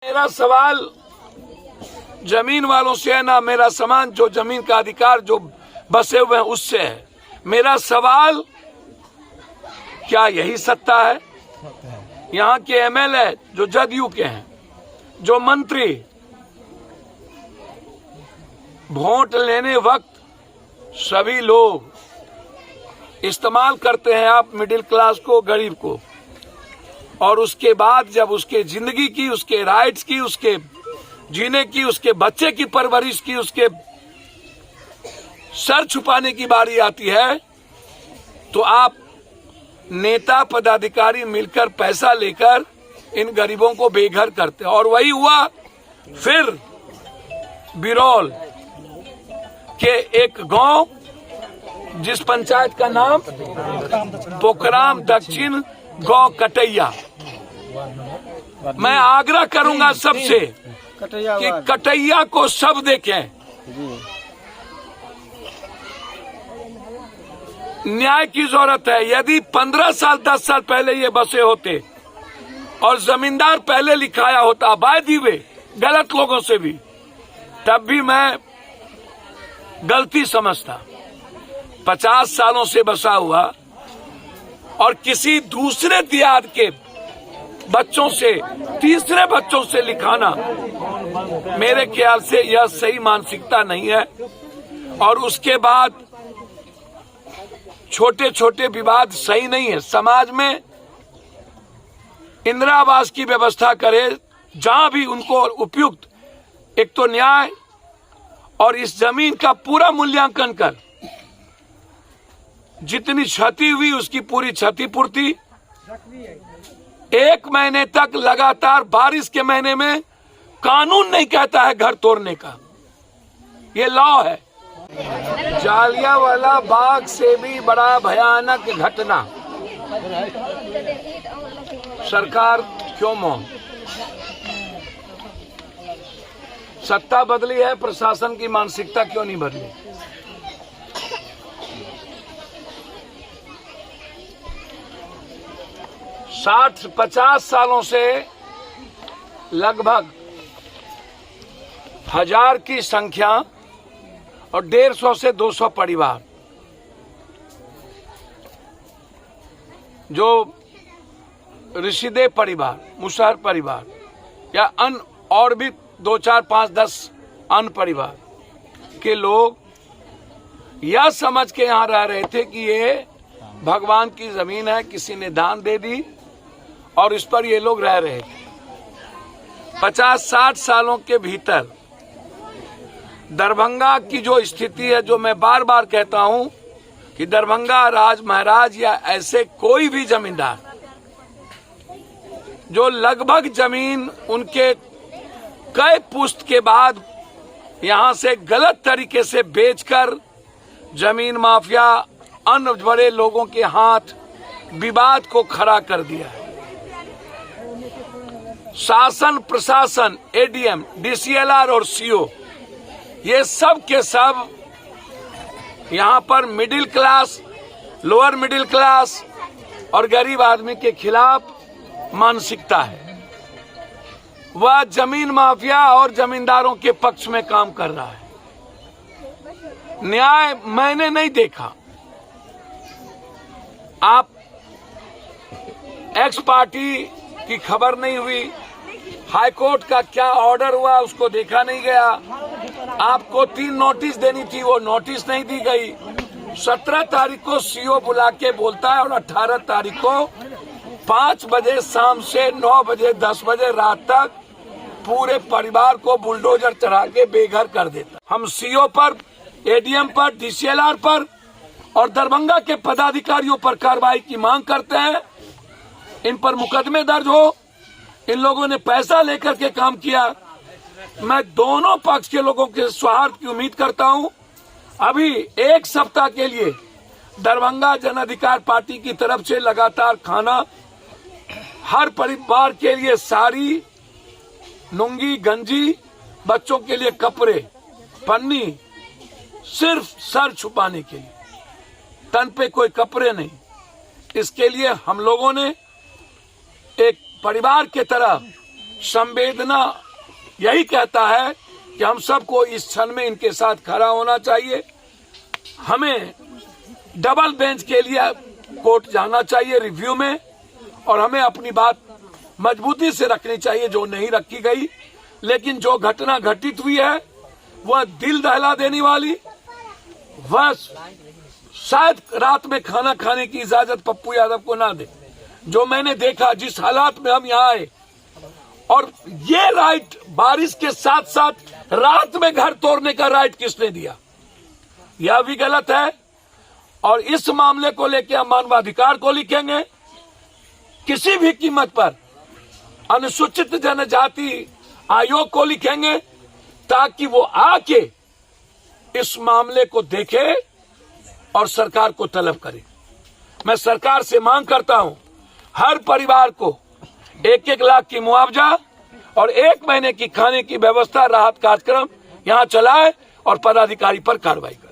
मेरा सवाल जमीन वालों से है ना, मेरा सामान जो जमीन का अधिकार जो बसे हुए हैं उससे है। मेरा सवाल, क्या यही सत्ता है? यहाँ के एमएलए जो जदयू के हैं, जो मंत्री वोट लेने वक्त सभी लोग इस्तेमाल करते हैं आप मिडिल क्लास को, गरीब को, और उसके बाद जब उसके जिंदगी की, उसके राइट्स की, उसके जीने की, उसके बच्चे की परवरिश की, उसके सर छुपाने की बारी आती है तो आप नेता पदाधिकारी मिलकर पैसा लेकर इन गरीबों को बेघर करते हैं। और वही हुआ फिर बिरौल के एक गांव, जिस पंचायत का नाम पोखराम दक्षिण गांव कटैया। मैं आग्रह करूंगा सबसे कि कटैया को सब देखें। न्याय की जरूरत है। यदि 15 साल 10 साल पहले ये बसे होते और जमींदार पहले लिखाया होता बाय दी वे गलत लोगों से भी, तब भी मैं गलती समझता। 50 सालों से बसा हुआ और किसी दूसरे दियाद के बच्चों से, तीसरे बच्चों से लिखाना, मेरे ख्याल से यह सही मानसिकता नहीं है। और उसके बाद छोटे छोटे विवाद सही नहीं है। समाज में इंदिरा आवास की व्यवस्था करे, जहां भी उनको उपयुक्त एक तो न्याय, और इस जमीन का पूरा मूल्यांकन कर जितनी क्षति हुई उसकी पूरी क्षतिपूर्ति। 1 महीने तक लगातार बारिश के महीने में कानून नहीं कहता है घर तोड़ने का, ये लॉ है। जालियांवाला बाग से भी बड़ा भयानक घटना, सरकार क्यों मौन? सत्ता बदली है, प्रशासन की मानसिकता क्यों नहीं बदली? साठ 50 सालों से लगभग 1000 की संख्या और 150 से 200 परिवार जो ऋषिदेव परिवार, मुसहर परिवार या अन्य और भी 2, 4, 5, 10 अन्य परिवार के लोग यह समझ के यहाँ रह रहे थे कि ये भगवान की जमीन है, किसी ने दान दे दी और इस पर ये लोग रह रहे थे। 50-60 सालों के भीतर दरभंगा की जो स्थिति है, जो मैं बार बार कहता हूं कि दरभंगा राज महाराज या ऐसे कोई भी जमींदार जो लगभग जमीन उनके कई पुश्त के बाद यहां से गलत तरीके से बेचकर जमीन माफिया, अन्य बड़े लोगों के हाथ विवाद को खड़ा कर दिया है। शासन प्रशासन, एडीएम, डीसीएलआर और सीओ, ये सब के सब यहाँ पर middle class, lower middle class और गरीब आदमी के खिलाफ मानसिकता है। वह जमीन माफिया और जमींदारों के पक्ष में काम कर रहा है। न्याय मैंने नहीं देखा। आप एक्स पार्टी की खबर नहीं हुई, हाईकोर्ट का क्या ऑर्डर हुआ उसको देखा नहीं गया। आपको 3 नोटिस देनी थी, वो नोटिस नहीं दी गई। 17 तारीख को सीओ बुला के बोलता है और 18 तारीख को 5 बजे शाम से 9 बजे 10 बजे रात तक पूरे परिवार को बुलडोजर चढ़ा के बेघर कर देता। हम सीओ पर, एडीएम पर, डीसीएलआर पर और दरभंगा के पदाधिकारियों पर कार्रवाई की मांग करते हैं। इन पर मुकदमे दर्ज हो। इन लोगों ने पैसा लेकर के काम किया। मैं दोनों पक्ष के लोगों के सौहार्द की उम्मीद करता हूं। अभी 1 सप्ताह के लिए दरभंगा जन अधिकार पार्टी की तरफ से लगातार खाना, हर परिवार के लिए साड़ी, लुंगी, गंजी, बच्चों के लिए कपड़े, पन्नी, सिर्फ सर छुपाने के लिए, तन पे कोई कपड़े नहीं। इसके लिए हम लोगों ने एक परिवार के तरह संवेदना यही कहता है कि हम सबको इस क्षण में इनके साथ खड़ा होना चाहिए। हमें डबल बेंच के लिए कोर्ट जाना चाहिए रिव्यू में, और हमें अपनी बात मजबूती से रखनी चाहिए जो नहीं रखी गई। लेकिन जो घटना घटित हुई है वह दिल दहला देने वाली, वह शायद रात में खाना खाने की इजाजत पप्पू यादव को ना दे। जो मैंने देखा, जिस हालात में हम यहाँ आए, और ये राइट बारिश के साथ साथ रात में घर तोड़ने का राइट किसने दिया, यह भी गलत है। और इस मामले को लेकर हम मानवाधिकार को लिखेंगे, किसी भी कीमत पर अनुसूचित जनजाति आयोग को लिखेंगे, ताकि वो आके इस मामले को देखे और सरकार को तलब करे। मैं सरकार से मांग करता हूं, हर परिवार को 1-1 लाख की मुआवजा और 1 महीने की खाने की व्यवस्था, राहत कार्यक्रम यहां चलाए और पदाधिकारी पर कार्रवाई करे।